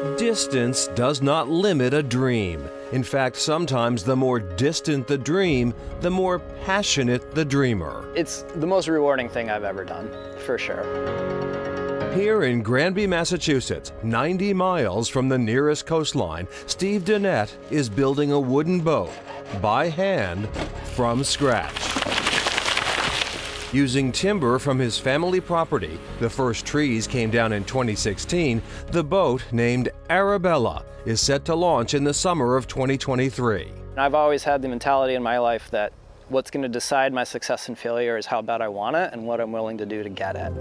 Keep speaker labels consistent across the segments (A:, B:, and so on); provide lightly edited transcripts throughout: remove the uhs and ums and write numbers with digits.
A: Distance does not limit a dream. In fact, sometimes the more distant the dream, the more passionate the dreamer.
B: It's the most rewarding thing I've ever done, for sure.
A: Here in Granby, Massachusetts, 90 miles from the nearest coastline, Steve Dennett is building a wooden boat by hand from scratch. Using timber from his family property, the first trees came down in 2016, the boat, named Arabella, is set to launch in the summer of 2023.
B: I've always had the mentality in my life that what's going to decide my success and failure is how bad I want it and what I'm willing to do to get it.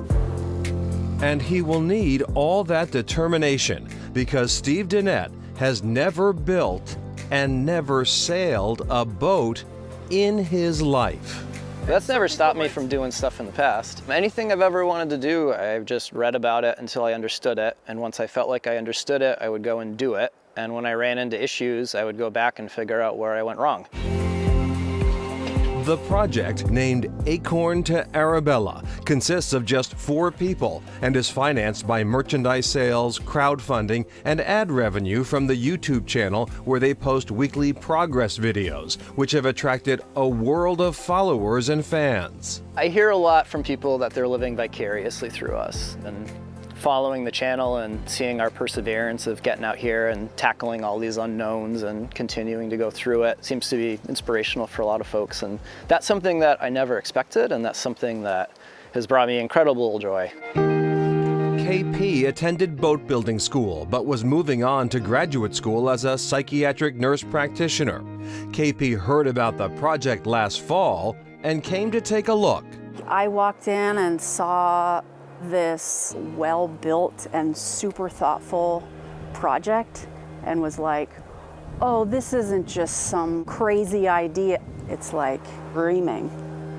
A: And he will need all that determination because Steve Dennett has never built and never sailed a boat in his life.
B: That's never stopped me from doing stuff in the past. Anything I've ever wanted to do, I've just read about it until I understood it. And once I felt like I understood it, I would go and do it. And when I ran into issues, I would go back and figure out where I went wrong.
A: The project, named Acorn to Arabella, consists of just 4 people and is financed by merchandise sales, crowdfunding, and ad revenue from the YouTube channel where they post weekly progress videos, which have attracted a world of followers and fans.
B: I hear a lot from people that they're living vicariously through us, and following the channel and seeing our perseverance of getting out here and tackling all these unknowns and continuing to go through it seems to be inspirational for a lot of folks. And that's something that I never expected, and that's something that has brought me incredible joy.
A: KP attended boat building school, but was moving on to graduate school as a psychiatric nurse practitioner. KP heard about the project last fall and came to take a look.
C: I walked in and saw this well-built and super thoughtful project and was like, oh, this isn't just some crazy idea. It's like dreaming.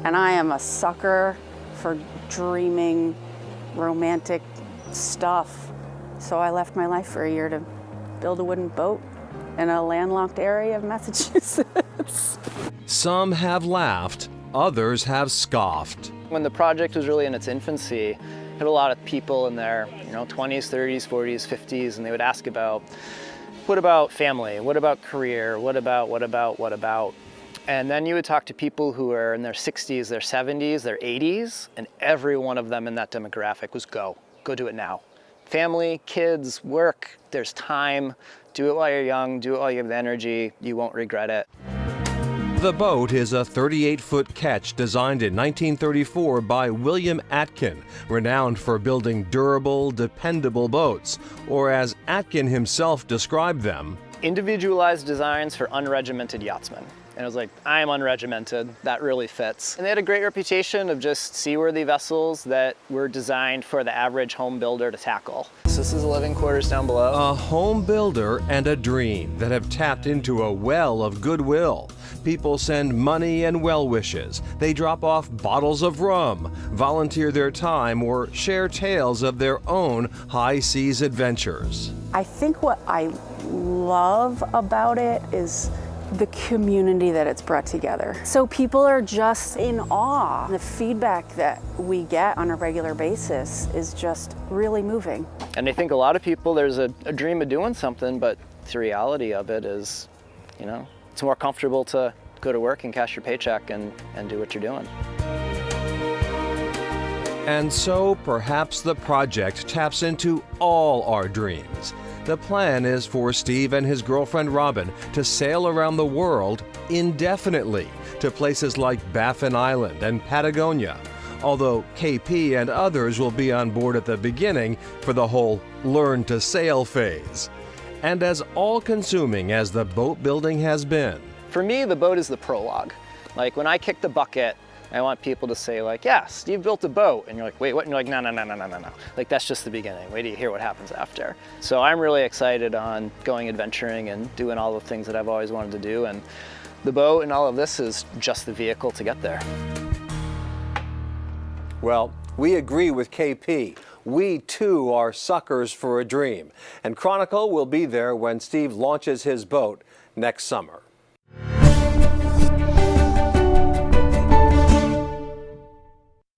C: And I am a sucker for dreaming romantic stuff. So I left my life for a year to build a wooden boat in a landlocked area of Massachusetts.
A: Some have laughed, others have scoffed.
B: When the project was really in its infancy, had a lot of people in their 20s, 30s, 40s, 50s, and they would ask about, what about family? What about career? What about? And then you would talk to people who are in their 60s, their 70s, their 80s, and every one of them in that demographic was go do it now. Family, kids, work, there's time. Do it while you're young, do it while you have the energy, you won't regret it.
A: The boat is a 38-foot ketch designed in 1934 by William Atkin, renowned for building durable, dependable boats, or as Atkin himself described them,
B: individualized designs for unregimented yachtsmen. And I was like, I'm unregimented, that really fits. And they had a great reputation of just seaworthy vessels that were designed for the average home builder to tackle. So this is the living quarters down below.
A: A home builder and a dream that have tapped into a well of goodwill. People send money and well wishes. They drop off bottles of rum, volunteer their time, or share tales of their own high seas adventures.
C: I think what I love about it is the community that it's brought together. So people are just in awe. The feedback that we get on a regular basis is just really moving.
B: And I think a lot of people, there's a dream of doing something, but the reality of it is, it's more comfortable to go to work and cash your paycheck and do what you're doing.
A: And so perhaps the project taps into all our dreams. The plan is for Steve and his girlfriend Robin to sail around the world indefinitely to places like Baffin Island and Patagonia, although KP and others will be on board at the beginning for the whole learn to sail phase. And as all-consuming as the boat building has been,
B: for me, the boat is the prologue. Like when I kick the bucket, I want people to say like, yeah, Steve built a boat. And you're like, wait, what? And you're like, no. Like that's just the beginning. Wait till you hear what happens after. So I'm really excited on going adventuring and doing all the things that I've always wanted to do. And the boat and all of this is just the vehicle to get there.
D: Well, we agree with KP. We too are suckers for a dream. And Chronicle will be there when Steve launches his boat next summer.